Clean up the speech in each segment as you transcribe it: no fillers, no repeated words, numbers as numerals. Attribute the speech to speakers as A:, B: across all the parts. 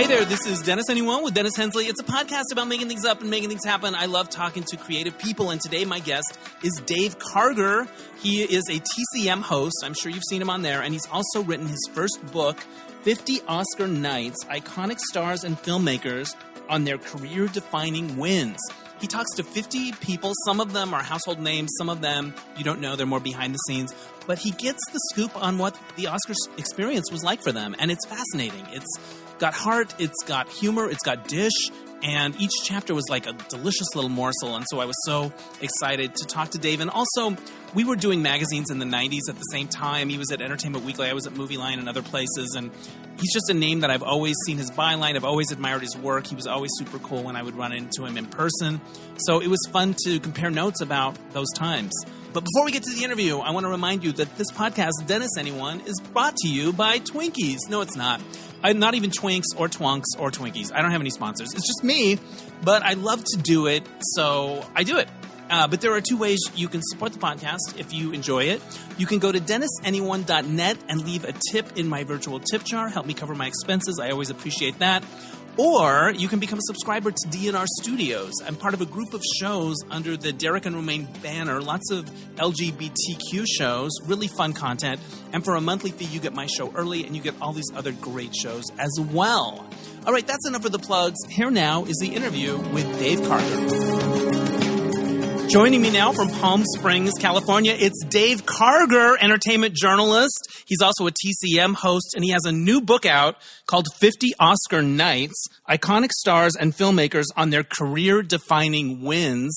A: Hey there, this is Dennis Anyone with Dennis Hensley. It's a podcast about making things up and making things happen. I love talking to creative people, and today my guest is Dave Karger. He is a TCM host. I'm sure you've seen him on there, and he's also written his first book, 50 Oscar Nights, Iconic Stars and Filmmakers on Their Career-Defining Wins. He talks to 50 people. Some of them are household names. Some of them you don't know. They're more behind the scenes. But he gets the scoop on what the Oscars experience was like for them, and it's fascinating. It's got heart, it's got humor, it's got dish, and each chapter was like a delicious little morsel, and so I was so excited to talk to Dave. And also, we were doing magazines in the 90s at the same time. He was at Entertainment Weekly, I was at Movie Line and other places, and he's just a name that I've always seen his byline. I've always admired his work. He was always super cool when I would run into him in person, so it was fun to compare notes about those times. But before we get to the interview, I want to remind you that this podcast, Dennis Anyone, is brought to you by Twinkies. No, it's not. I'm not even Twinks or Twunks or Twinkies. I don't have any sponsors. It's just me, but I love to do it, so I do it. But there are two ways you can support the podcast if you enjoy it. You can go to DennisAnyone.net and leave a tip in my virtual tip jar. Help me cover my expenses. I always appreciate that. Or you can become a subscriber to DNR Studios. I'm part of a group of shows under the Derek and Romaine banner, lots of LGBTQ shows, really fun content. And for a monthly fee, you get my show early, and you get all these other great shows as well. All right, that's enough of the plugs. Here now is the interview with Dave Karger. Joining me now from Palm Springs, California, it's Dave Karger, entertainment journalist. He's also a TCM host, and he has a new book out called 50 Oscar Nights, Iconic Stars and Filmmakers on Their Career-Defining Wins.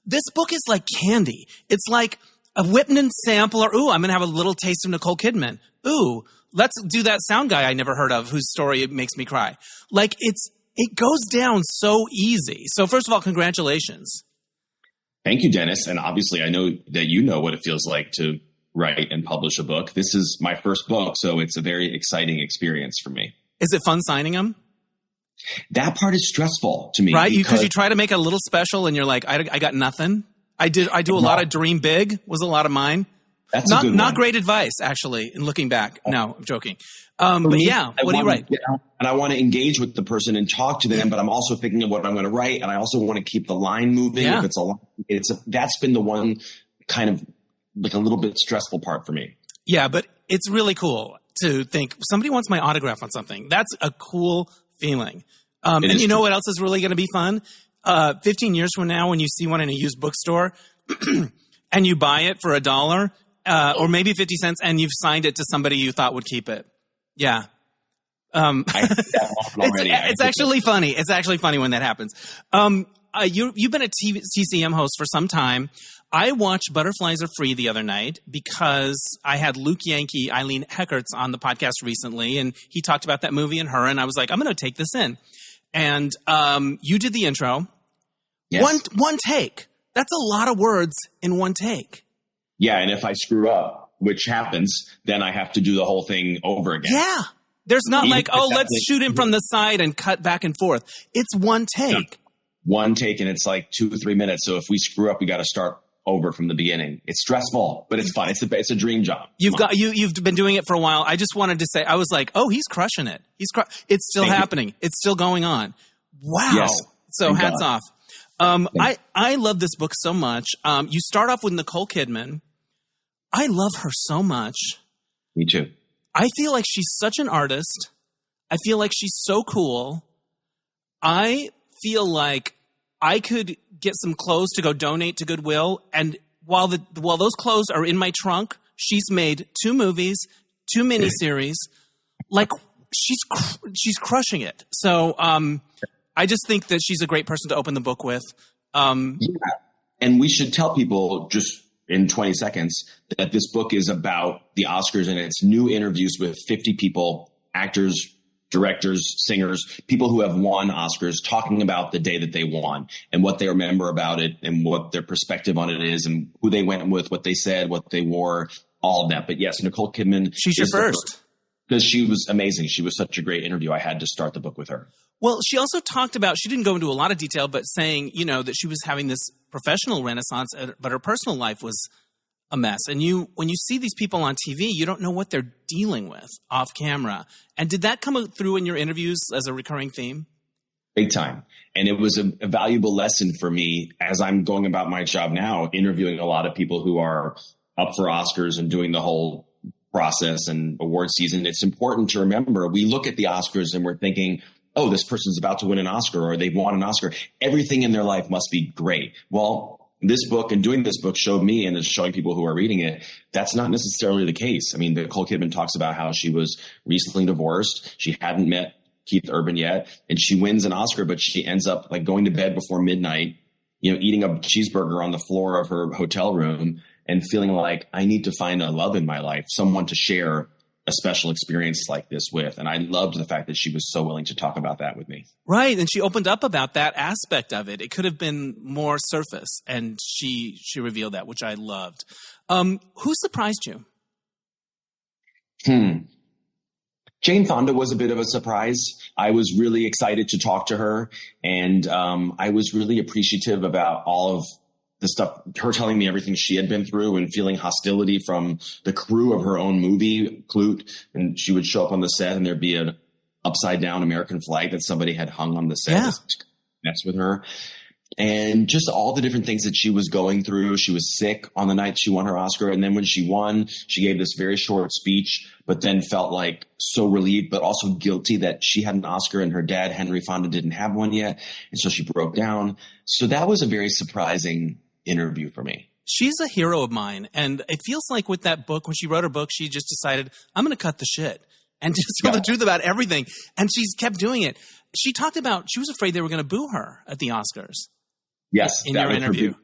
A: This book is like candy. It's like a Whitman sampler. Ooh, I'm going to have a little taste of Nicole Kidman. Ooh, let's do that sound guy I never heard of whose story makes me cry. Like, it goes down so easy. So first of all, congratulations.
B: Thank you, Dennis. And obviously, I know that you know what it feels like to write and publish a book. This is my first book, so it's a very exciting experience for me.
A: Is it fun signing them?
B: That part is stressful to me.
A: Right? Because you try to make it a little special and you're like, I got nothing. I do a lot of dream big, was a lot of mine.
B: That's a good one.
A: Not great advice, actually, in looking back. No, I'm joking. But yeah, what do you write?
B: And I want to engage with the person and talk to them, but I'm also thinking of what I'm going to write, and I also want to keep the line moving.
A: Yeah.
B: If that's been the one kind of like a little bit stressful part for me.
A: Yeah, but it's really cool to think somebody wants my autograph on something. That's a cool feeling. And you know what else is really going to be fun? 15 years from now, when you see one in a used bookstore and you buy it for $1, or maybe 50 cents, and you've signed it to somebody you thought would keep it. Yeah. It's actually funny. It's actually funny when that happens. You've been a TCM host for some time. I watched Butterflies Are Free the other night because I had Luke Yankee, Eileen Heckerts on the podcast recently, and he talked about that movie and her, and I was like, I'm going to take this in. And you did the intro.
B: Yes.
A: One take. That's a lot of words in one take.
B: Yeah, and if I screw up, which happens, then I have to do the whole thing over again.
A: Yeah. There's not let's shoot him from the side and cut back and forth. It's one take.
B: No. One take, and it's like 2 or 3 minutes. So if we screw up, we got to start over from the beginning. It's stressful, but it's fun. It's a dream job.
A: You've been doing it for a while. I just wanted to say, I was like, oh, he's crushing it. It's still happening. It's still going on. Wow.
B: Yes.
A: So hats off. I love this book so much. You start off with Nicole Kidman. I love her so much.
B: Me too.
A: I feel like she's such an artist. I feel like she's so cool. I feel like I could get some clothes to go donate to Goodwill. And while those clothes are in my trunk, she's made 2 movies, 2 miniseries. Like she's crushing it. So I just think that she's a great person to open the book with.
B: Yeah. And we should tell people just in 20 seconds that this book is about the Oscars, and it's new interviews with 50 people, actors, directors, singers, people who have won Oscars, talking about the day that they won and what they remember about it and what their perspective on it is and who they went with, what they said, what they wore, all of that. But yes, Nicole Kidman.
A: She's your first.
B: Because she was amazing. She was such a great interview. I had to start the book with her.
A: Well, she also talked about, she didn't go into a lot of detail, but saying, that she was having this professional renaissance, but her personal life was a mess. And when you see these people on TV, you don't know what they're dealing with off camera. And did that come through in your interviews as a recurring theme?
B: Big time. And it was a valuable lesson for me as I'm going about my job now, interviewing a lot of people who are up for Oscars and doing the whole process and award season. It's important to remember, we look at the Oscars and we're thinking, oh, this person's about to win an Oscar or they've won an Oscar. Everything in their life must be great. Well, this book and doing this book showed me, and it's showing people who are reading it, that's not necessarily the case. I mean, Nicole Kidman talks about how she was recently divorced. She hadn't met Keith Urban yet, and she wins an Oscar, but she ends up like going to bed before midnight, eating a cheeseburger on the floor of her hotel room and feeling like I need to find a love in my life, someone to share a special experience like this with. And I loved the fact that she was so willing to talk about that with me.
A: Right. And she opened up about that aspect of it. It could have been more surface. And she revealed that, which I loved. Who surprised you?
B: Jane Fonda was a bit of a surprise. I was really excited to talk to her. And I was really appreciative about all of the stuff, her telling me everything she had been through and feeling hostility from the crew of her own movie, Clute. And she would show up on the set and there'd be an upside down American flag that somebody had hung on the set.
A: Yeah.
B: Mess with her. And just all the different things that she was going through. She was sick on the night she won her Oscar. And then when she won, she gave this very short speech, but then felt like so relieved, but also guilty that she had an Oscar and her dad, Henry Fonda, didn't have one yet. And so she broke down. So that was a very surprising interview for me.
A: She's a hero of mine. And it feels like with that book, when she wrote her book, she just decided, I'm going to cut the shit and just tell the truth about everything. And she's kept doing it. She talked about, she was afraid they were going to boo her at the Oscars.
B: Yes.
A: In your interview.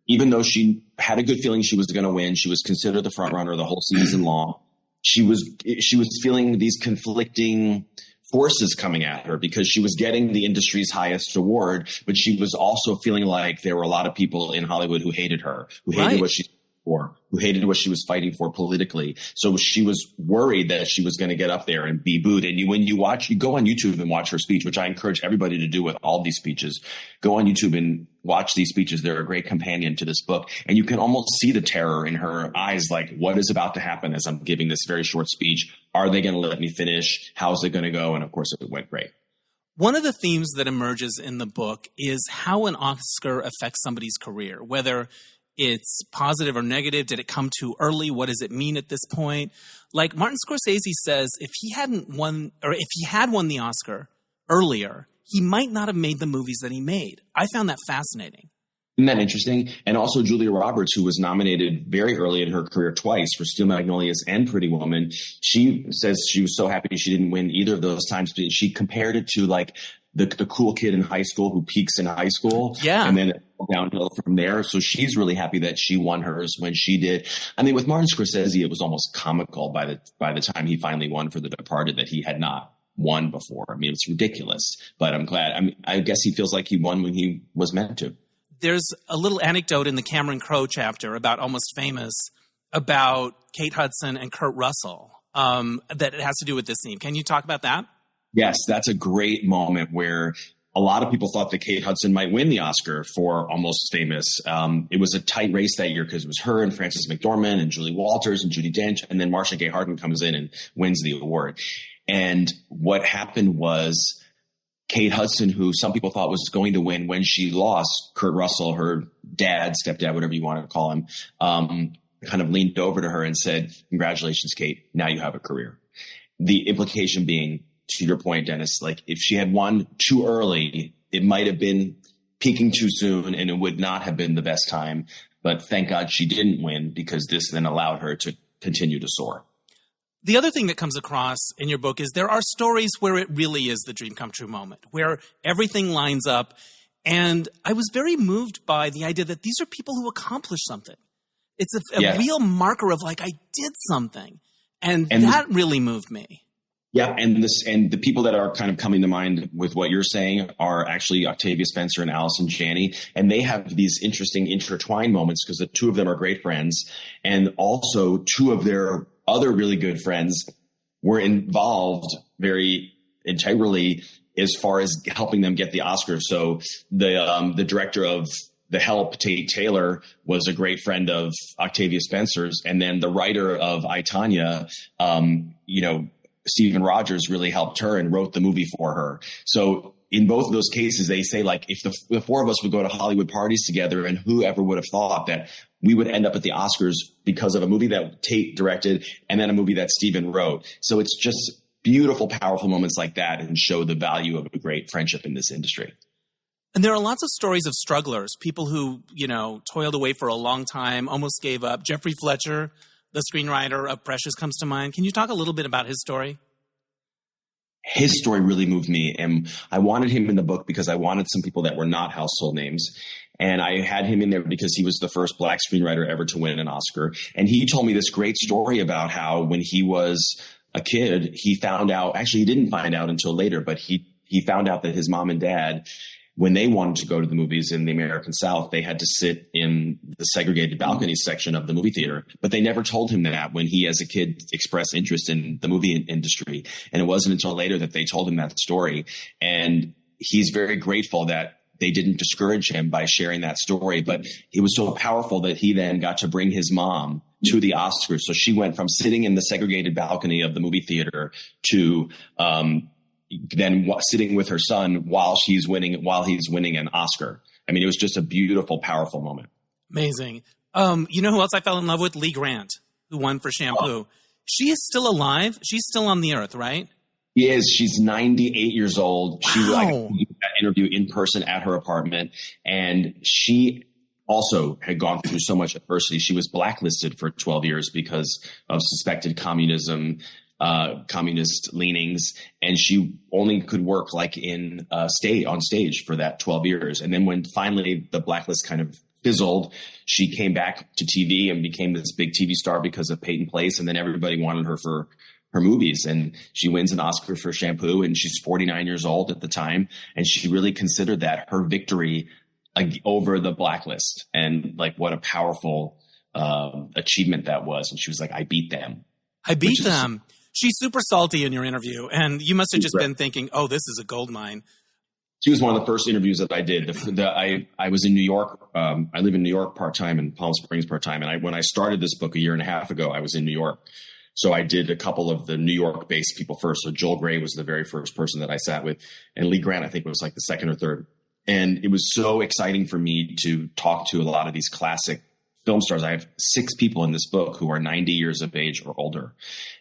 B: Even though she had a good feeling she was going to win, she was considered the front runner the whole season long. She was feeling these conflicting forces coming at her because she was getting the industry's highest award, but she was also feeling like there were a lot of people in Hollywood who hated her, who hated what she for, who hated what she was fighting for politically. So she was worried that she was going to get up there and be booed. And when you go on YouTube and watch her speech, which I encourage everybody to do with all these speeches, go on YouTube and watch these speeches. They're a great companion to this book. And you can almost see the terror in her eyes, like what is about to happen as I'm giving this very short speech? Are they going to let me finish? How's it going to go? And of course it went great.
A: One of the themes that emerges in the book is how an Oscar affects somebody's career, whether it's positive or negative. Did it come too early? What does it mean at this point? Like Martin Scorsese says, if he hadn't won, or if he had won the Oscar earlier, he might not have made the movies that he made. I found that fascinating.
B: Isn't that interesting? And also Julia Roberts, who was nominated very early in her career twice for Steel Magnolias and Pretty Woman. She says she was so happy she didn't win either of those times. She compared it to like the cool kid in high school who peaks in high school.
A: Yeah.
B: And then downhill from there. So she's really happy that she won hers when she did. I mean, with Martin Scorsese, it was almost comical by the time he finally won for The Departed that he had not won before. I mean, it's ridiculous, but I'm glad. I mean, I guess he feels like he won when he was meant to. There's
A: a little anecdote in the Cameron Crowe chapter about Almost Famous about Kate Hudson and Kurt Russell that it has to do with this theme. Can you talk about that?
B: Yes, that's a great moment where a lot of people thought that Kate Hudson might win the Oscar for Almost Famous. It was a tight race that year because it was her and Frances McDormand and Julie Walters and Judi Dench. And then Marcia Gay Harden comes in and wins the award. And what happened was Kate Hudson, who some people thought was going to win when she lost, Kurt Russell, her dad, stepdad, whatever you want to call him, kind of leaned over to her and said, "Congratulations, Kate. Now you have a career." The implication being, to your point, Dennis, like if she had won too early, it might have been peaking too soon and it would not have been the best time. But thank God she didn't win because this then allowed her to continue to soar.
A: The other thing that comes across in your book is there are stories where it really is the dream come true moment, where everything lines up. And I was very moved by the idea that these are people who accomplished something. It's a real marker of like, I did something. And that really moved me.
B: Yeah, and the people that are kind of coming to mind with what you're saying are actually Octavia Spencer and Allison Janney, and they have these interesting intertwined moments because the two of them are great friends, and also two of their other really good friends were involved very integrally as far as helping them get the Oscar. So the director of The Help, Tate Taylor, was a great friend of Octavia Spencer's. And then the writer of I, Tonya, Stephen Rogers really helped her and wrote the movie for her. So in both of those cases, they say, like, if the four of us would go to Hollywood parties together, and whoever would have thought that we would end up at the Oscars because of a movie that Tate directed and then a movie that Stephen wrote. So it's just beautiful, powerful moments like that, and show the value of a great friendship in this industry.
A: And there are lots of stories of strugglers, people who, toiled away for a long time, almost gave up. Geoffrey Fletcher, the screenwriter of Precious, comes to mind. Can you talk a little bit about his story?
B: His story really moved me, and I wanted him in the book because I wanted some people that were not household names. And I had him in there because he was the first Black screenwriter ever to win an Oscar. And he told me this great story about how when he was a kid, he found out, actually he didn't find out until later, but he found out that his mom and dad, when they wanted to go to the movies in the American South, they had to sit in the segregated balcony section of the movie theater. But they never told him that when he, as a kid, expressed interest in the movie industry. And it wasn't until later that they told him that story. And he's very grateful that they didn't discourage him by sharing that story. But it was so powerful that he then got to bring his mom to the Oscars. So she went from sitting in the segregated balcony of the movie theater to then sitting with her son while he's winning an Oscar. I mean, it was just a beautiful, powerful moment.
A: Amazing. You know who else I fell in love with? Lee Grant, who won for Shampoo. Oh. She is still alive. She's still on the earth, right?
B: She is. She's 98 years old.
A: Wow.
B: She did that interview in person at her apartment, and she also had gone through so much adversity. She was blacklisted for 12 years because of suspected communist leanings, and she only could work like on stage for that 12 years. And then when finally the blacklist kind of fizzled, she came back to TV and became this big TV star because of Peyton Place. And then everybody wanted her for her movies, and she wins an Oscar for Shampoo, and she's 49 years old at the time. And she really considered that her victory over the blacklist, and like what a powerful achievement that was. And she was like, I beat them. She's super
A: salty in your interview, and you must have just been thinking, oh, this is a gold mine.
B: She was one of the first interviews that I did. I was in New York. I live in New York part-time and Palm Springs part-time. And when I started this book a year and a half ago, I was in New York. So I did a couple of the New York-based people first. So Joel Grey was the very first person that I sat with. And Lee Grant, I think, was like the second or third. And it was so exciting for me to talk to a lot of these classic film stars. I have 6 people in this book who are 90 years of age or older.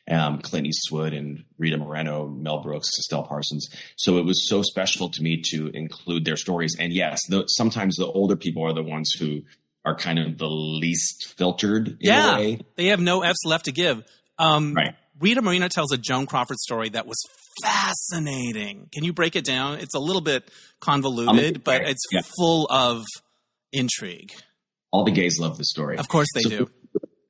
B: Clint Eastwood and Rita Moreno, Mel Brooks, Estelle Parsons. So it was so special to me to include their stories. And yes, sometimes the older people are the ones who are kind of the least filtered in a way.
A: They have no F's left to give.
B: Right.
A: Rita Moreno tells a Joan Crawford story that was fascinating. Can you break it down? It's a little bit convoluted, but it's full of intrigue.
B: All the gays love this story.
A: Of course they do.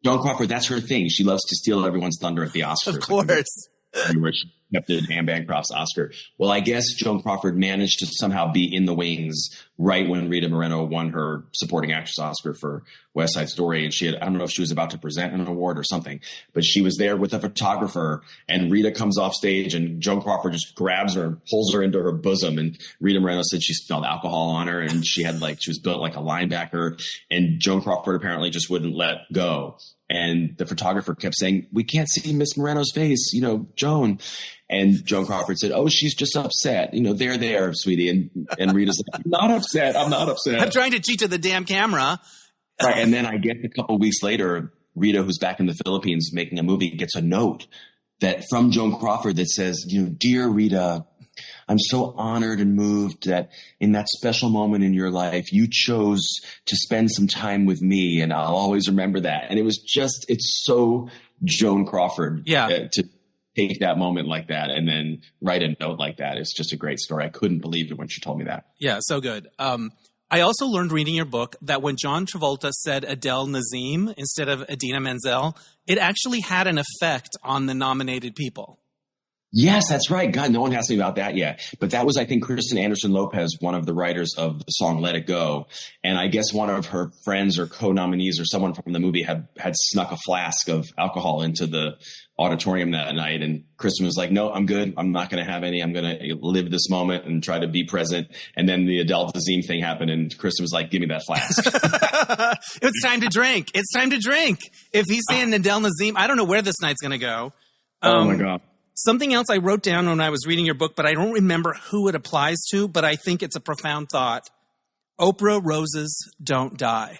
B: Joan Crawford, that's her thing. She loves to steal everyone's thunder at the Oscars.
A: Of course.
B: Where she accepted Anne Bancroft's Oscar. Well, I guess Joan Crawford managed to somehow be in the wings right when Rita Moreno won her supporting actress Oscar for West Side Story. And I don't know if she was about to present an award or something, but she was there with a photographer, and Rita comes off stage and Joan Crawford just grabs her and pulls her into her bosom. And Rita Moreno said she smelled alcohol on her, and she was built like a linebacker, and Joan Crawford apparently just wouldn't let go. And the photographer kept saying, we can't see Miss Moreno's face, Joan. And Joan Crawford said, oh, she's just upset. They're there, sweetie. And Rita's like, I'm not upset.
A: I'm trying to cheat to the damn camera.
B: Right. And then I guess a couple of weeks later, Rita, who's back in the Philippines making a movie, gets a note from Joan Crawford that says, dear Rita, I'm so honored and moved that in that special moment in your life, you chose to spend some time with me, and I'll always remember that. And it's so Joan Crawford to take that moment like that and then write a note like that. It's just a great story. I couldn't believe it when she told me that.
A: Yeah, so good. I also learned reading your book that when John Travolta said Adele Nazeem instead of Idina Menzel, it actually had an effect on the nominated people.
B: Yes, that's right. God, no one asked me about that yet. But that was, I think, Kristen Anderson Lopez, one of the writers of the song Let It Go. And I guess one of her friends or co-nominees or someone from the movie had snuck a flask of alcohol into the auditorium that night. And Kristen was like, no, I'm good. I'm not going to have any. I'm going to live this moment and try to be present. And then the Adela Nazeem thing happened. And Kristen was like, give me that flask.
A: It's time to drink. It's time to drink. If he's saying Adela Nazeem, I don't know where this night's going to go.
B: Oh, my God.
A: Something else I wrote down when I was reading your book, but I don't remember who it applies to, but I think it's a profound thought. Oprah roses don't die.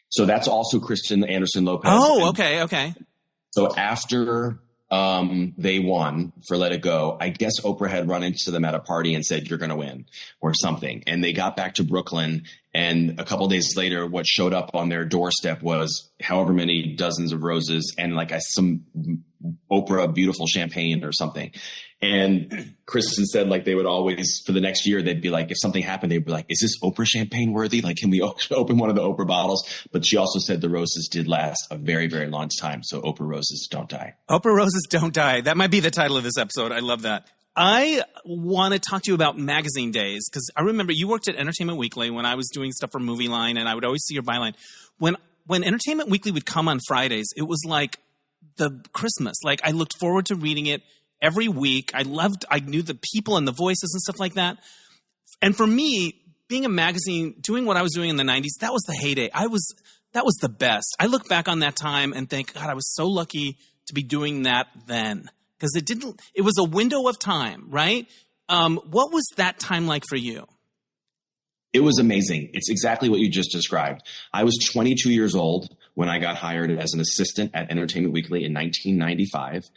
B: So that's also Kristen Anderson Lopez.
A: Oh, okay.
B: So after they won for Let It Go, I guess Oprah had run into them at a party and said, you're going to win or something. And they got back to Brooklyn. And a couple of days later, what showed up on their doorstep was however many dozens of roses and like some Oprah beautiful champagne or something. And Kristen said like they would always, for the next year, they'd be like, if something happened, they'd be like, is this Oprah champagne worthy? Like, can we open one of the Oprah bottles? But she also said the roses did last a very, very long time. So Oprah roses don't die.
A: Oprah roses don't die. That might be the title of this episode. I love that. I want to talk to you about magazine days because I remember you worked at Entertainment Weekly when I was doing stuff for Movie Line, and I would always see your byline. When Entertainment Weekly would come on Fridays, it was like the Christmas. Like I looked forward to reading it every week. I knew the people and the voices and stuff like that. And for me, being a magazine, doing what I was doing in the 90s, that was the heyday. That was the best. I look back on that time and think, God, I was so lucky to be doing that then. Because it was a window of time, right? What was that time like for you?
B: It was amazing. It's exactly what you just described. I was 22 years old when I got hired as an assistant at Entertainment Weekly in 1995.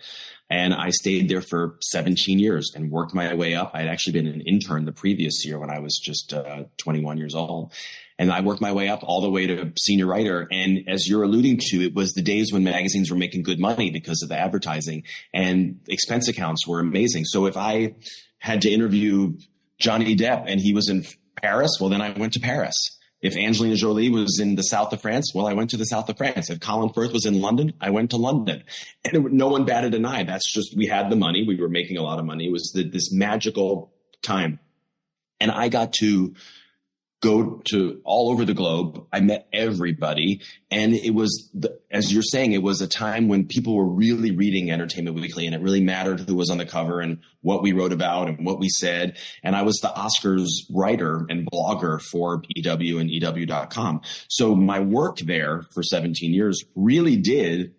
B: And I stayed there for 17 years and worked my way up. I had actually been an intern the previous year when I was just 21 years old. And I worked my way up all the way to senior writer. And as you're alluding to, it was the days when magazines were making good money because of the advertising, and expense accounts were amazing. So if I had to interview Johnny Depp and he was in Paris, well, then I went to Paris. If Angelina Jolie was in the south of France, well, I went to the south of France. If Colin Firth was in London, I went to London. And no one batted an eye. That's just, we had the money. We were making a lot of money. It was this magical time. And I got to go to all over the globe. I met everybody. And it was, as you're saying, it was a time when people were really reading Entertainment Weekly, and it really mattered who was on the cover and what we wrote about and what we said. And I was the Oscars writer and blogger for EW and EW.com. So my work there for 17 years really did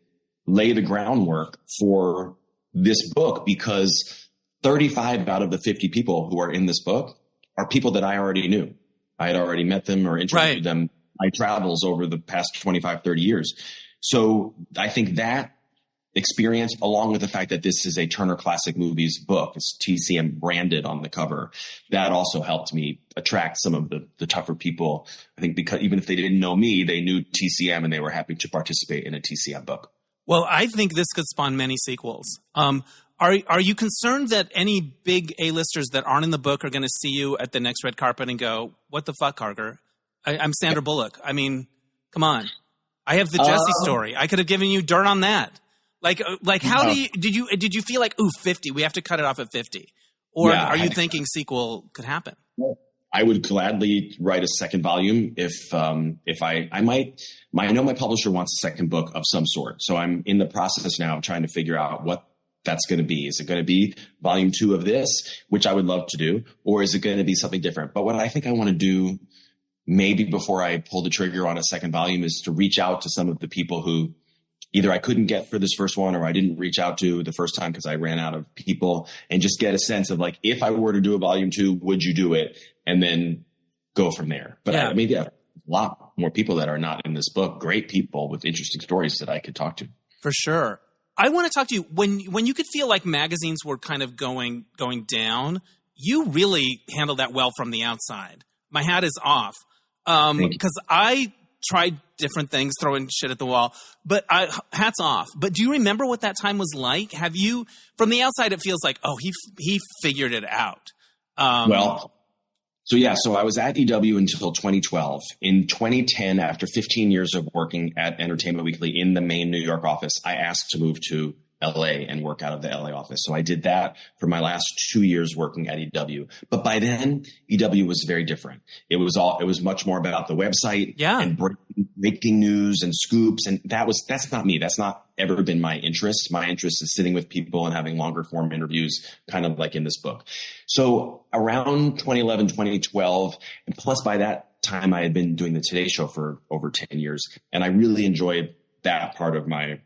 B: lay the groundwork for this book, because 35 out of the 50 people who are in this book are people that I already knew. I had already met them or interviewed them in my travels over the past 25, 30 years. So I think that experience, along with the fact that this is a Turner Classic Movies book, it's TCM branded on the cover, that also helped me attract some of the tougher people. I think because even if they didn't know me, they knew TCM and they were happy to participate in a TCM book. Well,
A: I think this could spawn many sequels. Are you concerned that any big A-listers that aren't in the book are going to see you at the next red carpet and go, what the fuck, Karger? I'm Sandra Bullock. I mean, come on. I have the Jesse story. I could have given you dirt on that. Like how did you feel like, ooh, 50, we have to cut it off at 50? Or are you thinking sequel could happen?
B: I would gladly write a second volume if I know my publisher wants a second book of some sort. So I'm in the process now of trying to figure out what that's going to be. Is it going to be volume 2 of this, which I would love to do, or is it going to be something different? But what I think I want to do maybe before I pull the trigger on a second volume is to reach out to some of the people who either I couldn't get for this first one or I didn't reach out to the first time because I ran out of people, and just get a sense of like, if I were to do a volume 2, would you do it? And then go from there. But I mean, a lot more people that are not in this book, great people with interesting stories that I could talk to.
A: For sure. I want to talk to you when you could feel like magazines were kind of going down. You really handled that well from the outside. My hat is off because I tried different things, throwing shit at the wall. But hats off. But do you remember what that time was like? Have you, from the outside, it feels like, oh, he figured it out.
B: So I was at EW until 2012. In 2010, after 15 years of working at Entertainment Weekly in the main New York office, I asked to move to LA and work out of the LA office. So I did that for my last 2 years working at EW. But by then, EW was very different. It was much more about the website and breaking news and scoops. And that's not me. That's not ever been my interest. My interest is sitting with people and having longer form interviews, kind of like in this book. So around 2011, 2012, and plus by that time I had been doing the Today Show for over 10 years. And I really enjoyed that part of my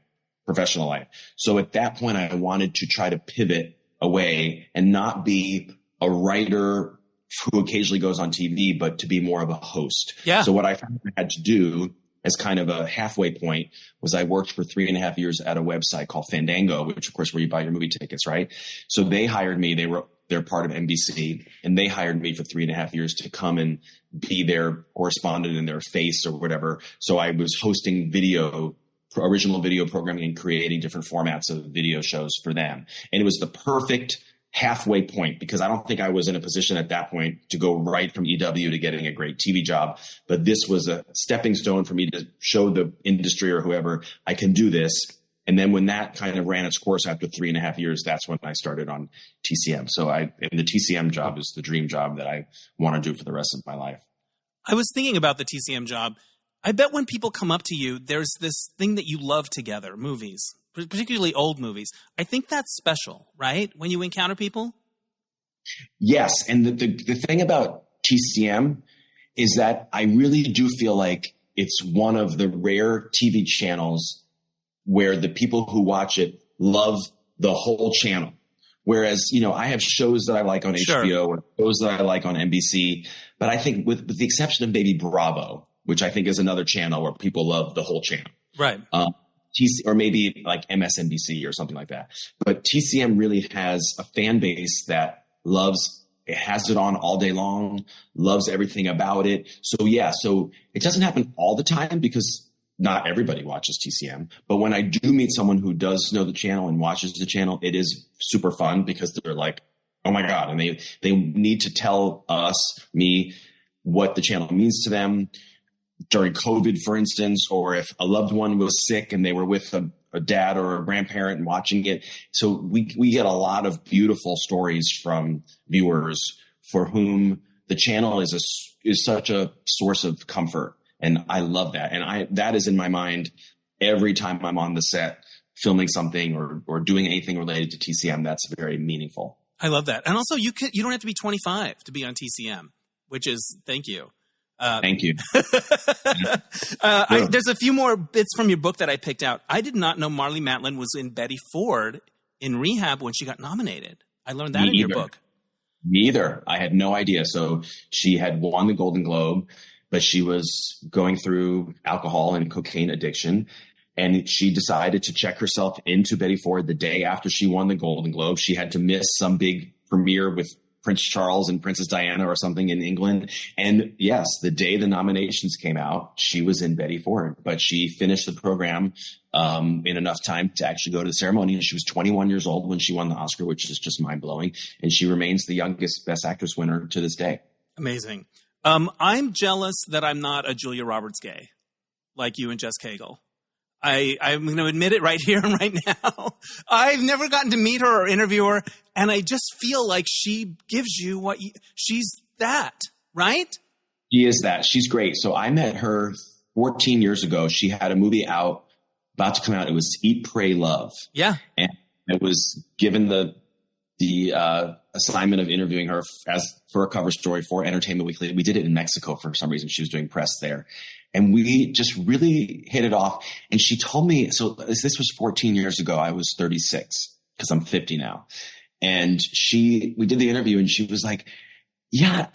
B: professional life. So at that point, I wanted to try to pivot away and not be a writer who occasionally goes on TV, but to be more of a host. Yeah. So what I found I had to do as kind of a halfway point was I worked for 3.5 years at a website called Fandango, which of course where you buy your movie tickets, right? So they hired me. They're part of NBC, and they hired me for 3.5 years to come and be their correspondent in their face or whatever. So I was hosting original video programming and creating different formats of video shows for them. And it was the perfect halfway point because I don't think I was in a position at that point to go right from EW to getting a great TV job. But this was a stepping stone for me to show the industry or whoever I can do this. And then when that kind of ran its course after 3.5 years, that's when I started on TCM. So the TCM job is the dream job that I want to do for the rest of my life.
A: I was thinking about the TCM job. I bet when people come up to you, there's this thing that you love together, movies, particularly old movies. I think that's special, right? When you encounter people?
B: Yes. And the thing about TCM is that I really do feel like it's one of the rare TV channels where the people who watch it love the whole channel. Whereas, I have shows that I like on HBO or shows that I like on NBC. But I think with the exception of maybe Bravo, which I think is another channel where people love the whole channel. Right. Or maybe like MSNBC or something like that. But TCM really has a fan base that has it on all day long, loves everything about it. So it doesn't happen all the time because not everybody watches TCM. But when I do meet someone who does know the channel and watches the channel, it is super fun because they're like, oh my God. And they need to tell me what the channel means to them. During COVID, for instance, or if a loved one was sick and they were with a dad or a grandparent and watching it. So we get a lot of beautiful stories from viewers for whom the channel is such a source of comfort. And I love that. And that is in my mind every time I'm on the set filming something or doing anything related to TCM. That's very meaningful.
A: I love that. And also you don't have to be 25 to be on TCM, which is, thank you.
B: Thank you.
A: There's a few more bits from your book that I picked out. I did not know Marlee Matlin was in Betty Ford in Rehab when she got nominated. I learned that in your book.
B: Me either. I had no idea. So she had won the Golden Globe, but she was going through alcohol and cocaine addiction. And she decided to check herself into Betty Ford the day after she won the Golden Globe. She had to miss some big premiere with Prince Charles and Princess Diana or something in England. And yes, the day the nominations came out, she was in Betty Ford, but she finished the program in enough time to actually go to the ceremony. And she was 21 years old when she won the Oscar, which is just mind blowing. And she remains the youngest Best Actress winner to this day.
A: Amazing. I'm jealous that I'm not a Julia Roberts gay like you and Jess Cagle. I'm going to admit it right here and right now. I've never gotten to meet her or interview her, and I just feel like she gives you she's that, right?
B: She is that. She's great. So I met her 14 years ago. She had a movie about to come out. It was Eat, Pray, Love. Yeah. And I was given the assignment of interviewing her for a cover story for Entertainment Weekly. We did it in Mexico for some reason. She was doing press there. And we just really hit it off. And she told me, so this was 14 years ago. I was 36 because I'm 50 now. And we did the interview and she was like, yeah,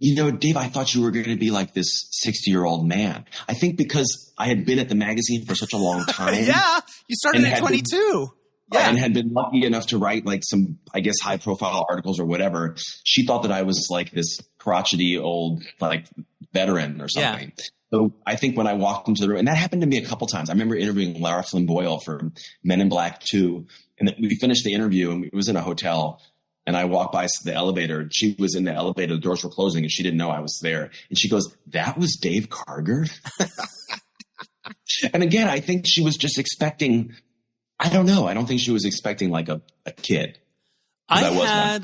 B: Dave, I thought you were going to be like this 60-year-old man. I think because I had been at the magazine for such a long time.
A: Yeah. You started at 22.
B: And had been lucky enough to write like some, I guess, high profile articles or whatever. She thought that I was like this crotchety old, like veteran or something. Yeah. So I think when I walked into the room, and that happened to me a couple times. I remember interviewing Lara Flynn Boyle for Men in Black 2. And we finished the interview and it was in a hotel. And I walked by the elevator. She was in the elevator. The doors were closing and she didn't know I was there. And she goes, "That was Dave Karger?" And again, I think she was just expecting I don't know. I don't think she was expecting like a kid.
A: I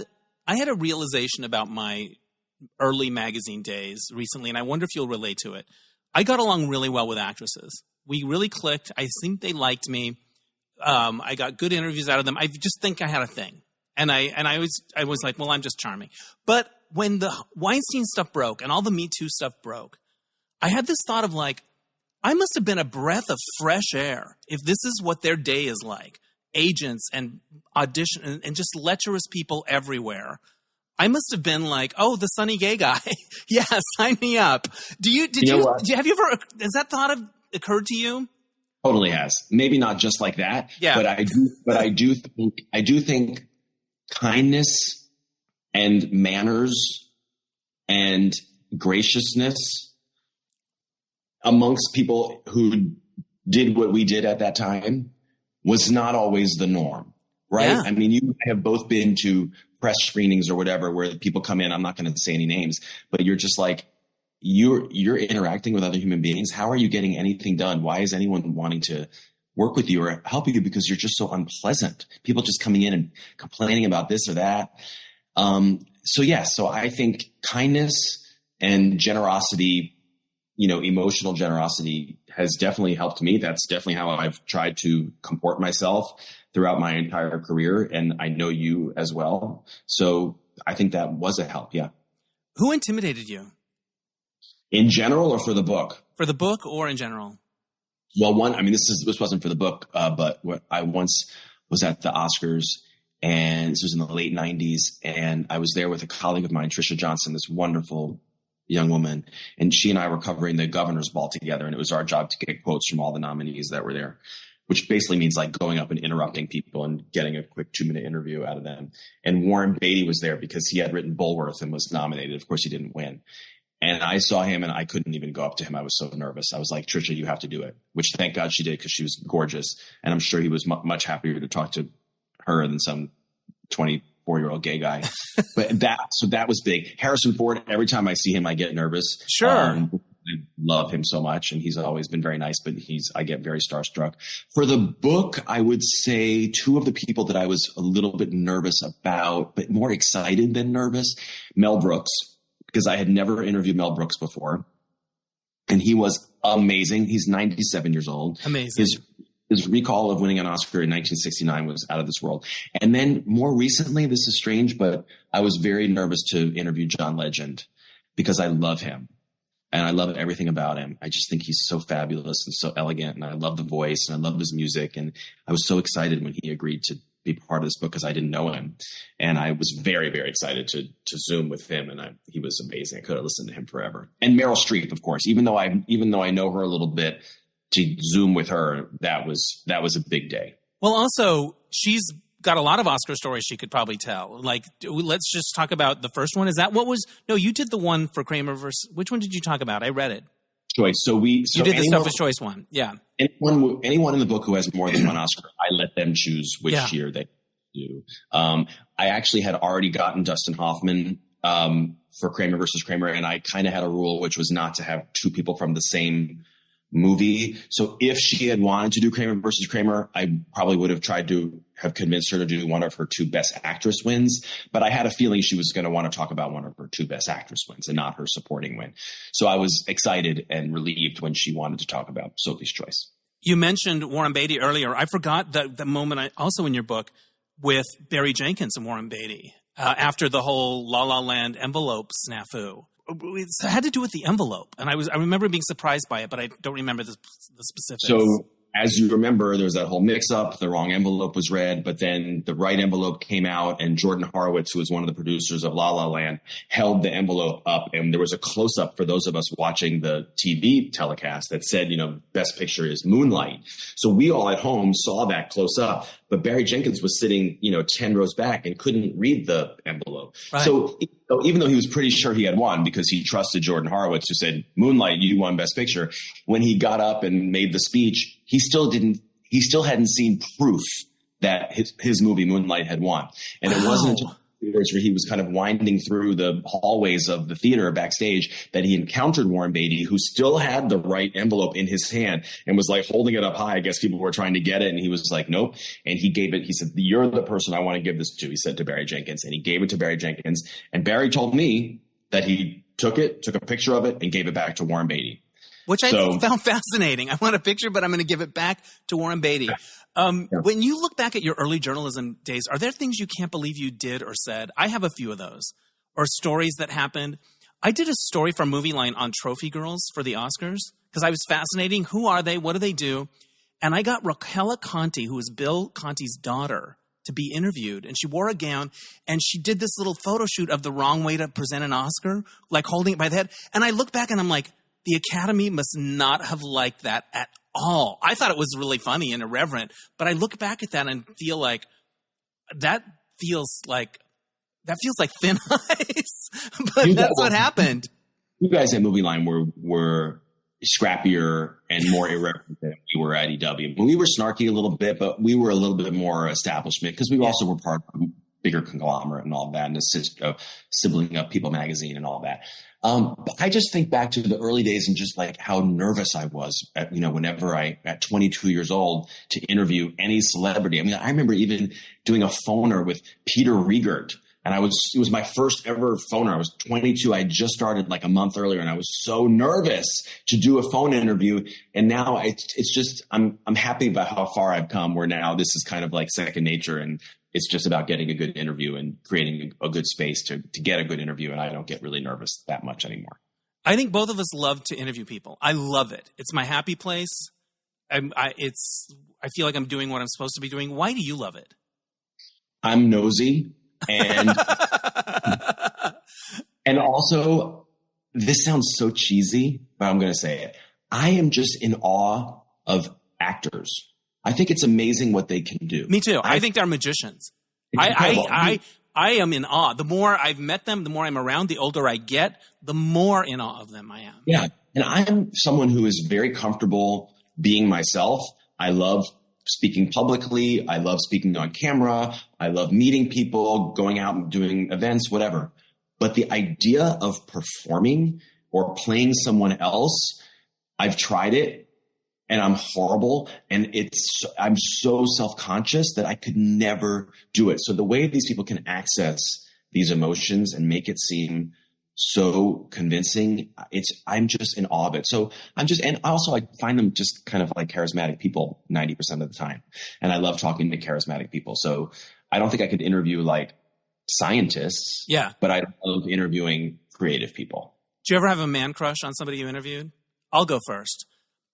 A: had a realization about my early magazine days recently, and I wonder if you'll relate to it. I got along really well with actresses. We really clicked. I think they liked me. I got good interviews out of them. I just think I had a thing. And I was like, well, I'm just charming. But when the Weinstein stuff broke and all the Me Too stuff broke, I had this thought of like, I must have been a breath of fresh air if this is what their day is like. Agents and audition and just lecherous people everywhere. I must have been like, oh, the sunny gay guy. Yeah, sign me up. Have you ever, has that thought occurred to you?
B: Totally has. Maybe not just like that.
A: Yeah.
B: But I do think kindness and manners and graciousness amongst people who did what we did at that time was not always the norm, right?
A: Yeah.
B: I mean, you have both been to press screenings or whatever where people come in. I'm not going to say any names, but you're just like, you're interacting with other human beings. How are you getting anything done? Why is anyone wanting to work with you or help you? Because you're just so unpleasant. People just coming in and complaining about this or that. So I think kindness and generosity, emotional generosity has definitely helped me. That's definitely how I've tried to comport myself throughout my entire career. And I know you as well. So I think that was a help. Yeah.
A: Who intimidated you?
B: In general or for the book?
A: For the book or in general?
B: Well, this wasn't for the book, but I once was at the Oscars, and this was in the late 90s. And I was there with a colleague of mine, Trisha Johnson, this wonderful young woman. And she and I were covering the Governor's Ball together. And it was our job to get quotes from all the nominees that were there, which basically means like going up and interrupting people and getting a quick 2-minute interview out of them. And Warren Beatty was there because he had written Bulworth and was nominated. Of course, he didn't win. And I saw him and I couldn't even go up to him. I was so nervous. I was like, Trisha, you have to do it, which thank God she did because she was gorgeous. And I'm sure he was much happier to talk to her than some 24-year-old gay guy. But that was big. Harrison Ford, every time I see him, I get nervous.
A: Sure.
B: I love him so much. And he's always been very nice, but I get very starstruck. For the book, I would say 2 of the people that I was a little bit nervous about, but more excited than nervous, Mel Brooks. Because I had never interviewed Mel Brooks before. And he was amazing. He's 97 years old.
A: Amazing.
B: His recall of winning an Oscar in 1969 was out of this world. And then more recently, this is strange, but I was very nervous to interview John Legend because I love him. And I love everything about him. I just think he's so fabulous and so elegant. And I love the voice and I love his music. And I was so excited when he agreed to be part of this book because I didn't know him. And I was very, very excited to Zoom with him. And he was amazing. I could have listened to him forever. And Meryl Streep, of course, even though I know her a little bit, to Zoom with her, that was a big day. Well,
A: also she's got a lot of Oscar stories she could probably tell. Like, let's just talk about the first one. Is that what was, no, you did the one for Kramer versus, which one did you talk about? I read it.
B: Choice. You
A: did the Sophie's Choice one. Yeah.
B: Anyone in the book who has more than one Oscar, I let them choose which year they do. I actually had already gotten Dustin Hoffman for Kramer versus Kramer, and I kind of had a rule which was not to have 2 people from the same movie. So if she had wanted to do Kramer versus Kramer, I probably would have tried to have convinced her to do one of her 2 Best Actress wins. But I had a feeling she was going to want to talk about one of her 2 Best Actress wins and not her supporting win. So I was excited and relieved when she wanted to talk about Sophie's Choice.
A: You mentioned Warren Beatty earlier. I forgot the moment also in your book with Barry Jenkins and Warren Beatty after the whole La La Land envelope snafu. It had to do with the envelope, and I remember being surprised by it, but I don't remember the specifics.
B: So, as you remember, there was that whole mix-up. The wrong envelope was read, but then the right envelope came out, and Jordan Horowitz, who was one of the producers of La La Land, held the envelope up, and there was a close-up for those of us watching the TV telecast that said, Best Picture is Moonlight. So we all at home saw that close-up, but Barry Jenkins was sitting, 10 rows back and couldn't read the envelope. Right. So even though he was pretty sure he had won because he trusted Jordan Horowitz, who said, Moonlight, you won Best Picture, when he got up and made the speech, he still hadn't seen proof that his movie Moonlight had won. And it wasn't where he was kind of winding through the hallways of the theater backstage that he encountered Warren Beatty, who still had the right envelope in his hand and was like holding it up high. I guess people were trying to get it. And he was like, nope. And he gave it. He said, you're the person I want to give this to. He said to Barry Jenkins, and he gave it to Barry Jenkins. And Barry told me that he took a picture of it and gave it back to Warren Beatty.
A: Which I found fascinating. I want a picture, but I'm going to give it back to Warren Beatty. When you look back at your early journalism days, are there things you can't believe you did or said? I have a few of those. Or stories that happened. I did a story for Movie Line on trophy girls for the Oscars because I was fascinating. Who are they? What do they do? And I got Raquel Conti, who is Bill Conti's daughter, to be interviewed. And she wore a gown and she did this little photo shoot of the wrong way to present an Oscar, like holding it by the head. And I look back and I'm like, the Academy must not have liked that at all. I thought it was really funny and irreverent, but I look back at that and feel like that feels like thin ice. But that's what happened.
B: You guys at Movie Line were scrappier and more irreverent than we were at EW. We were snarky a little bit, but we were a little bit more establishment because we also were part of a bigger conglomerate and all that, and a sibling of People Magazine and all that. But I just think back to the early days and just like how nervous I was at, whenever at 22 years old to interview any celebrity. I mean, I remember even doing a phoner with Peter Riegert, and it was my first ever phoner. I was 22. I just started like a month earlier, and I was so nervous to do a phone interview. And now it's just, I'm happy about how far I've come, where now this is kind of like second nature, and it's just about getting a good interview and creating a good space to get a good interview. And I don't get really nervous that much anymore.
A: I think both of us love to interview people. I love it. It's my happy place. I feel like I'm doing what I'm supposed to be doing. Why do you love it?
B: I'm nosy. And and also, this sounds so cheesy, but I'm going to say it. I am just in awe of actors. I think it's amazing what they can do.
A: Me too. I think they're magicians. I am in awe. The more I've met them, the more I'm around, the older I get, the more in awe of them I am.
B: Yeah. And I'm someone who is very comfortable being myself. I love speaking publicly. I love speaking on camera. I love meeting people, going out and doing events, whatever. But the idea of performing or playing someone else, I've tried it. And I'm horrible, and I'm so self-conscious that I could never do it. So the way these people can access these emotions and make it seem so convincing, I'm just in awe of it. So and also I find them just kind of like charismatic people 90% of the time. And I love talking to charismatic people. So I don't think I could interview like scientists.
A: Yeah.
B: But I love interviewing creative people.
A: Do you ever have a man crush on somebody you interviewed? I'll go first.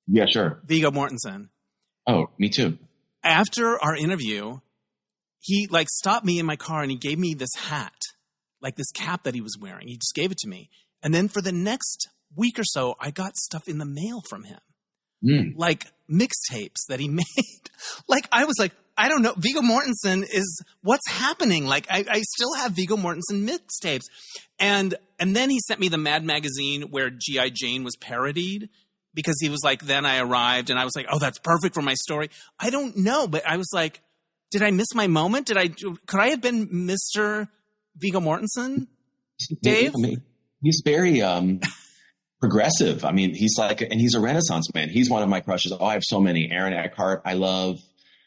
B: Yeah, sure.
A: Viggo Mortensen.
B: Oh, me too.
A: After our interview, he like stopped me in my car and he gave me this hat, like this cap that he was wearing. He just gave it to me. And then for the next week or so, I got stuff in the mail from him, like mixtapes that he made. Like I was like, I don't know. Viggo Mortensen is what's happening. Like I still have Viggo Mortensen mixtapes. And then he sent me the Mad magazine where G.I. Jane was parodied. Because he was like, then I arrived, and I was like, oh, that's perfect for my story. I don't know, but I was like, did I miss my moment? Could I have been Mr. Viggo Mortensen, Dave?
B: He's very progressive. I mean, he's a Renaissance man. He's one of my crushes. Oh, I have so many. Aaron Eckhart, I love.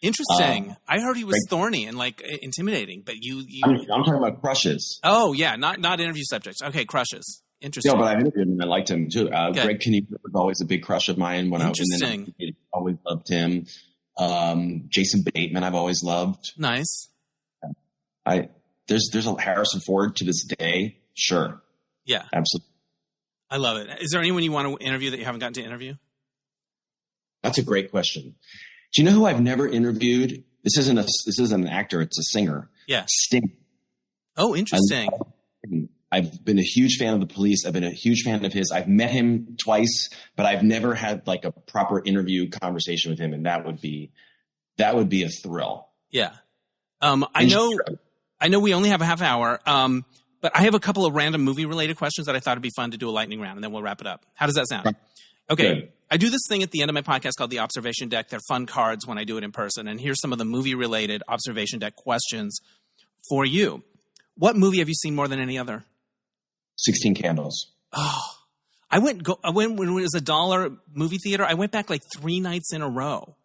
A: Interesting. I heard he was thorny and like intimidating, but
B: I'm talking about crushes.
A: Oh yeah, not interview subjects. Okay, crushes. Interesting.
B: No, but I interviewed him and I liked him too. Greg Kinnear was always a big crush of mine when I was in the always loved him. Jason Bateman, I've always loved.
A: Nice.
B: There's a Harrison Ford to this day. Sure.
A: Yeah.
B: Absolutely.
A: I love it. Is there anyone you want to interview that you haven't gotten to interview?
B: That's a great question. Do you know who I've never interviewed? This isn't an actor. It's a singer.
A: Yeah.
B: Sting.
A: Oh, interesting.
B: I've been a huge fan of the Police. I've been a huge fan of his. I've met him twice, but I've never had like a proper interview conversation with him. And that would be a thrill.
A: Yeah. I know we only have a half hour. But I have a couple of random movie related questions that I thought it'd be fun to do a lightning round and then we'll wrap it up. How does that sound? Okay. Good. I do this thing at the end of my podcast called the Observation Dec. They're fun cards when I do it in person. And here's some of the movie related Observation Dec questions for you. What movie have you seen more than any other?
B: 16 Candles.
A: Oh, I went when it was $1 movie theater. I went back like 3 nights in a row.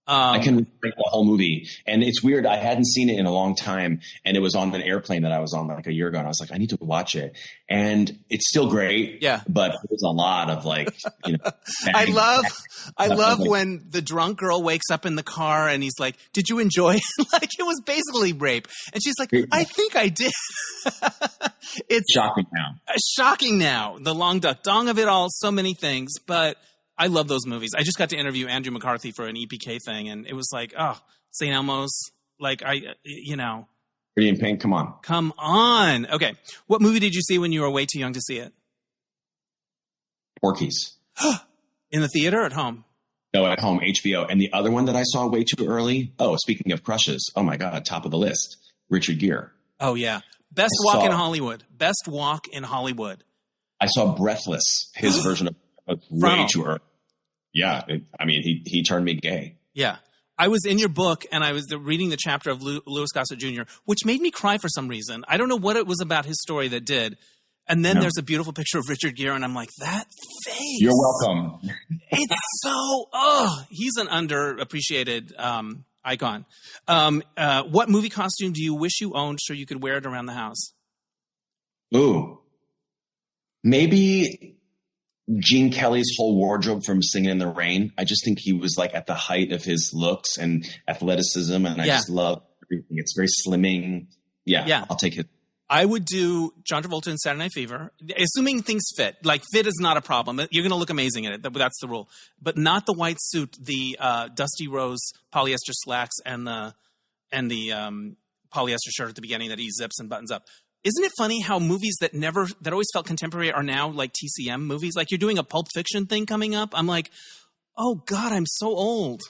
B: I can remember the whole movie. And it's weird. I hadn't seen it in a long time. And it was on an airplane that I was on like a year ago. And I was like, I need to watch it. And it's still great.
A: Yeah.
B: But there's a lot of like,
A: I love when the drunk girl wakes up in the car and he's like, did you enjoy it? Like it was basically rape. And she's like, I think I did. It's
B: shocking now.
A: Shocking now. The long duck dong of it all. So many things. But I love those movies. I just got to interview Andrew McCarthy for an EPK thing, and it was like, oh, St. Elmo's. Like, Pretty
B: in Pink, come on.
A: Come on. Okay. What movie did you see when you were way too young to see it?
B: Porky's.
A: In the theater or at home?
B: No, at home, HBO. And the other one that I saw way too early, speaking of crushes, oh my God, top of the list, Richard Gere.
A: Oh, yeah. Best walk in Hollywood. Best walk in Hollywood.
B: I saw Breathless, his version of way too early. Yeah. He turned me gay.
A: Yeah. I was in your book and I was reading the chapter of Louis Gossett Jr., which made me cry for some reason. I don't know what it was about his story that did. And then there's a beautiful picture of Richard Gere and I'm like, that face.
B: You're welcome.
A: It's so, he's an underappreciated icon. What movie costume do you wish you owned so you could wear it around the house?
B: Ooh. Maybe Gene Kelly's whole wardrobe from Singing in the Rain. I just think he was like at the height of his looks and athleticism. And I just love everything. It's very slimming. Yeah. I'll take it.
A: I would do John Travolta in Saturday Night Fever, assuming things fit. Like fit is not a problem. You're going to look amazing in it. That's the rule. But not the white suit, the Dusty Rose polyester slacks and the polyester shirt at the beginning that he zips and buttons up. Isn't it funny how movies that always felt contemporary are now like TCM movies? Like you're doing a Pulp Fiction thing coming up. I'm like, oh God, I'm so old.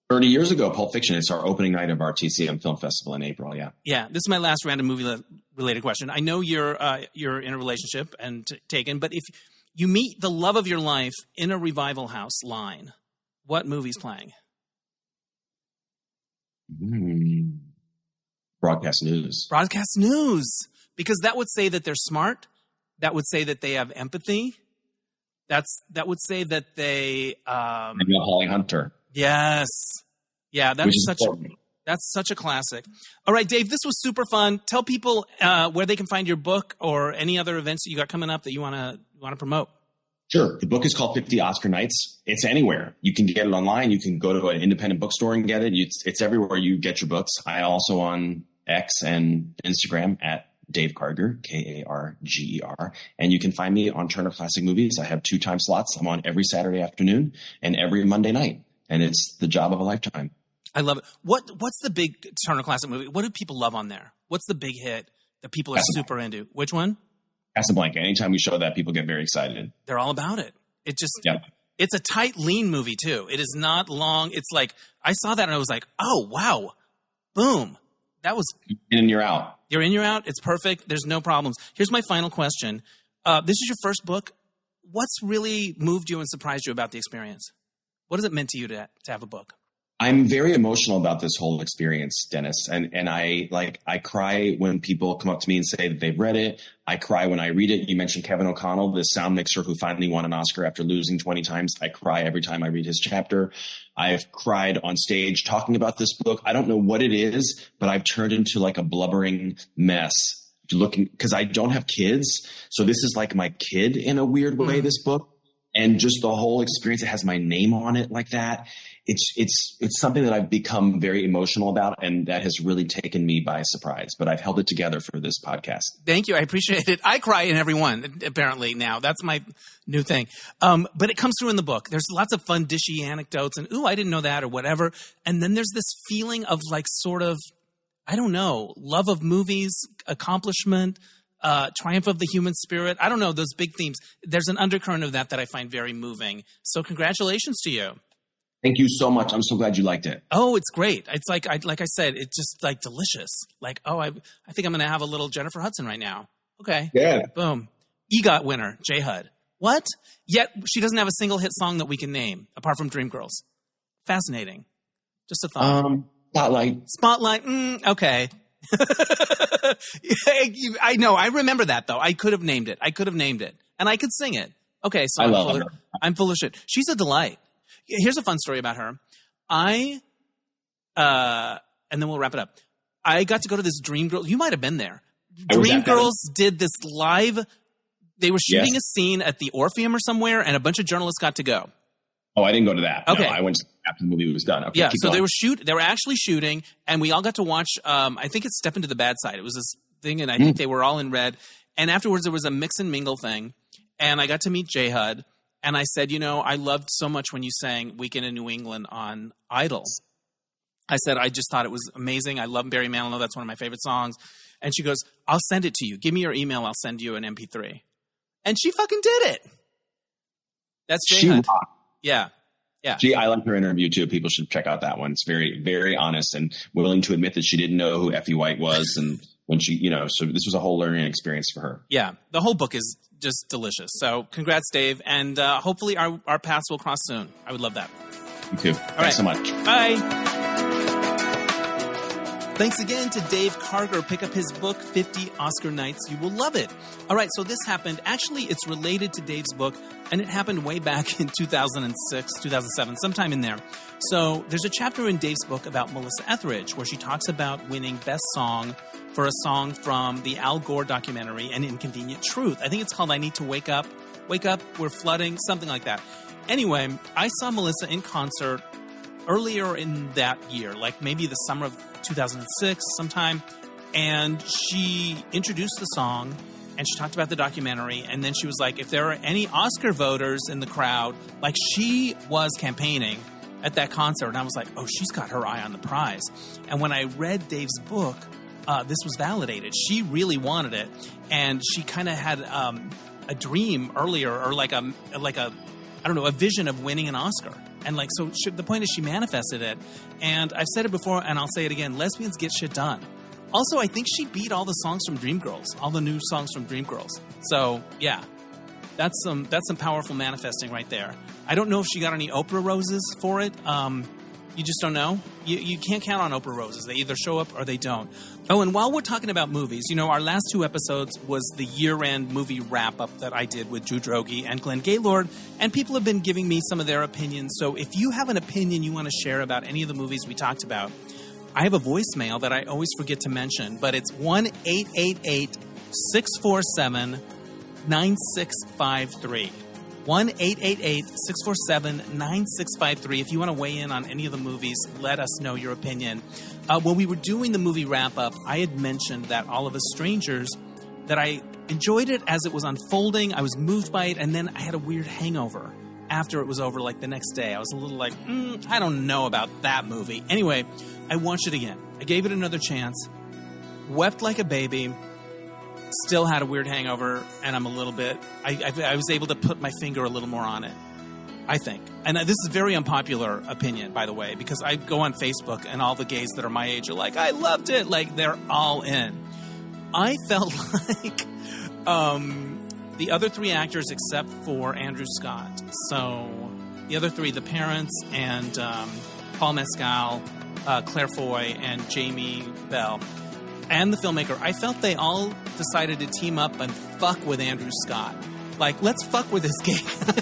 B: 30 years ago, Pulp Fiction. It's our opening night of our TCM Film Festival in April. Yeah.
A: Yeah. This is my last random movie related question. I know you're in a relationship and taken, but if you meet the love of your life in a revival house line, what movie's playing?
B: Broadcast news.
A: Broadcast news. Because that would say that they're smart. That would say that they have empathy. That would say that they
B: Holly Hunter.
A: Yes. Yeah, that's such a classic. All right, Dave, this was super fun. Tell people where they can find your book or any other events that you got coming up that you want to promote.
B: Sure. The book is called 50 Oscar Nights. It's anywhere. You can get it online. You can go to an independent bookstore and get it. It's everywhere you get your books. I also on X and Instagram at Dave Karger, Karger. And you can find me on Turner Classic Movies. I have 2 time slots. I'm on every Saturday afternoon and every Monday night. And it's the job of a lifetime.
A: I love it. What's the big Turner Classic Movie? What do people love on there? What's the big hit that people are super into? Which one?
B: Casablanca. Anytime we show that, people get very excited.
A: They're all about it. It's a tight, lean movie too. It is not long. It's like, I saw that and I was like, oh, wow. Boom. That was
B: in and you're out.
A: You're in, you're out. It's perfect. There's no problems. Here's my final question. This is your first book. What's really moved you and surprised you about the experience? What has it meant to you to have a book?
B: I'm very emotional about this whole experience, Dennis. And I cry when people come up to me and say that they've read it. I cry when I read it. You mentioned Kevin O'Connell, the sound mixer who finally won an Oscar after losing 20 times. I cry every time I read his chapter. I've cried on stage talking about this book. I don't know what it is, but I've turned into like a blubbering mess because I don't have kids. So this is like my kid in a weird way, this book. And just the whole experience, it has my name on it like that. It's something that I've become very emotional about, and that has really taken me by surprise. But I've held it together for this podcast.
A: Thank you. I appreciate it. I cry in every one, apparently, now. That's my new thing. But it comes through in the book. There's lots of fun, dishy anecdotes, and, ooh, I didn't know that, or whatever. And then there's this feeling of, like, sort of, I don't know, love of movies, accomplishment, triumph of the human spirit. I don't know, those big themes. There's an undercurrent of that I find very moving. So congratulations to you.
B: Thank you so much. I'm so glad you liked it.
A: Oh, it's great. It's like I said, it's just like delicious. Like, oh, I think I'm going to have a little Jennifer Hudson right now. Okay.
B: Yeah.
A: Boom. EGOT winner, J. Hud. What? Yet she doesn't have a single hit song that we can name apart from Dreamgirls. Fascinating. Just a thought.
B: Spotlight.
A: Spotlight. Okay. I know. I remember that, though. I could have named it. And I could sing it. Okay, so I'm full of shit. She's a delight. Here's a fun story about her. And then we'll wrap it up. I got to go to this Dreamgirls. You might have been there. Dreamgirls did this live. They were shooting a scene at the Orpheum or somewhere, and a bunch of journalists got to go.
B: Oh, I didn't go to that.
A: Okay.
B: No, I went after the movie was done. Okay,
A: yeah, so going. They were actually shooting, and we all got to watch, I think it's Step Into the Bad Side. It was this thing, and I think they were all in red. And afterwards, there was a mix and mingle thing, and I got to meet J-Hud, and I said, I loved so much when you sang Weekend in New England on Idol. I said, I just thought it was amazing. I love Barry Manilow. That's one of my favorite songs. And she goes, I'll send it to you. Give me your email. I'll send you an MP3. And she fucking did it. That's J-Hud. Yeah. Yeah.
B: I like her interview too. People should check out that one. It's very, very honest and willing to admit that she didn't know who Effie White was. And when she, so this was a whole learning experience for her.
A: Yeah. The whole book is just delicious. So congrats, Dave. And hopefully our paths will cross soon. I would love that.
B: You too. Thanks so much.
A: Bye. Thanks again to Dave Karger. Pick up his book, 50 Oscar Nights. You will love it. All right, so this happened. Actually, it's related to Dave's book, and it happened way back in 2006, 2007, sometime in there. So there's a chapter in Dave's book about Melissa Etheridge where she talks about winning Best Song for a song from the Al Gore documentary, An Inconvenient Truth. I think it's called I Need to Wake Up. Wake Up, We're Flooding, something like that. Anyway, I saw Melissa in concert earlier in that year, like maybe the summer of 2006 sometime, and she introduced the song and she talked about the documentary, and then she was like, if there are any Oscar voters in the crowd, like she was campaigning at that concert, and I was like, oh, she's got her eye on the prize. And when I read Dave's book, this was validated. She really wanted it, and she kind of had a dream earlier, or like a I don't know, a vision of winning an Oscar. And like, so the point is she manifested it. And I've said it before, and I'll say it again, lesbians get shit done. Also, I think she beat all the songs from Dreamgirls, all the new songs from Dreamgirls. So yeah, that's some powerful manifesting right there. I don't know if she got any Oprah roses for it. You just don't know. You can't count on Oprah roses. They either show up or they don't. Oh, and while we're talking about movies, our last two episodes was the year-end movie wrap-up that I did with Drew Droege and Glenn Gaylord, and people have been giving me some of their opinions. So if you have an opinion you want to share about any of the movies we talked about, I have a voicemail that I always forget to mention, but it's 1-888-647-9653. 1-888-647-9653. If you want to weigh in on any of the movies, let us know your opinion. When we were doing the movie wrap-up, I had mentioned that All of Us Strangers, that I enjoyed it as it was unfolding. I was moved by it, and then I had a weird hangover after it was over, like the next day. I was a little like, I don't know about that movie. Anyway, I watched it again. I gave it another chance, wept like a baby, still had a weird hangover, and I'm a little bit... I was able to put my finger a little more on it, I think. And this is a very unpopular opinion, by the way, because I go on Facebook, and all the gays that are my age are like, I loved it! Like, they're all in. I felt like the other three actors, except for Andrew Scott, so the other three, the parents and Paul Mescal, Claire Foy, and Jamie Bell, and the filmmaker, I felt they all decided to team up and fuck with Andrew Scott. Like, let's fuck with this gay guy.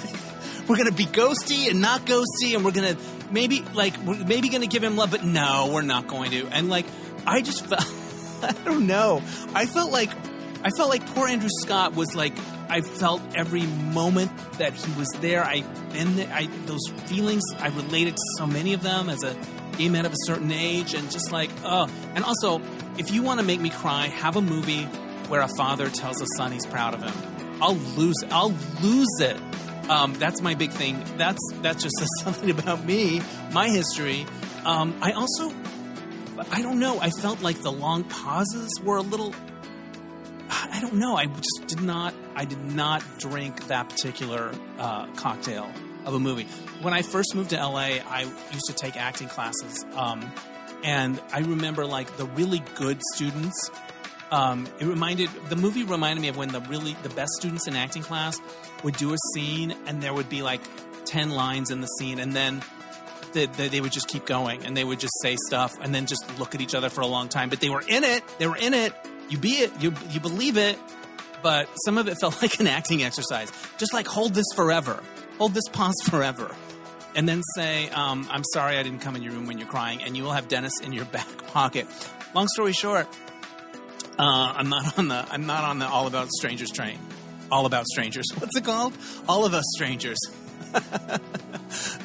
A: We're going to be ghosty and not ghosty, and we're going to maybe going to give him love, but no, we're not going to. And like, I just felt, I don't know. I felt like poor Andrew Scott was like, I felt every moment that he was there. I've been there. Those feelings, I related to so many of them as a gay man of a certain age, and just like, oh. And also, if you want to make me cry, have a movie where a father tells a son he's proud of him. I'll lose it. That's my big thing. That just says something about me, my history. I don't know. I felt like the long pauses were a little... I don't know. I did not drink that particular cocktail of a movie. When I first moved to LA, I used to take acting classes. And I remember like the really good students. The movie reminded me of when the best students in acting class would do a scene, and there would be like 10 lines in the scene, and then they would just keep going, and they would just say stuff and then just look at each other for a long time. But they were in it. They were in it. You be it. You believe it. But some of it felt like an acting exercise. Just like hold this forever. Hold this pause forever. And then say, I'm sorry I didn't come in your room when you're crying, and you will have Dennis in your back pocket. Long story short, I'm not on the All About Strangers train. All About Strangers. What's it called? All of Us Strangers.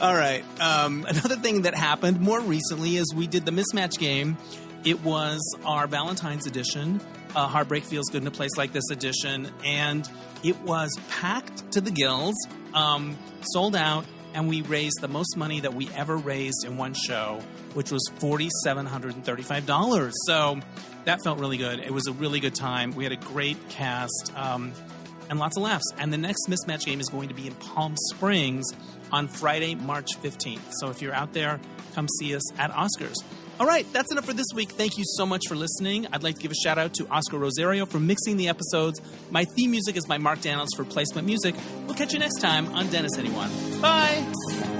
A: All right. Another thing that happened more recently is we did the mismatch game. It was our Valentine's edition, Heartbreak Feels Good in a Place Like This edition, and it was packed to the gills, sold out, and we raised the most money that we ever raised in one show, which was $4,735. So that felt really good. It was a really good time. We had a great cast and lots of laughs. And the next mismatch game is going to be in Palm Springs on Friday, March 15th. So if you're out there, come see us at Oscars. All right, that's enough for this week. Thank you so much for listening. I'd like to give a shout out to Oscar Rosario for mixing the episodes. My theme music is by Mark Daniels for Placement Music. We'll catch you next time on Dennis Anyone. Bye!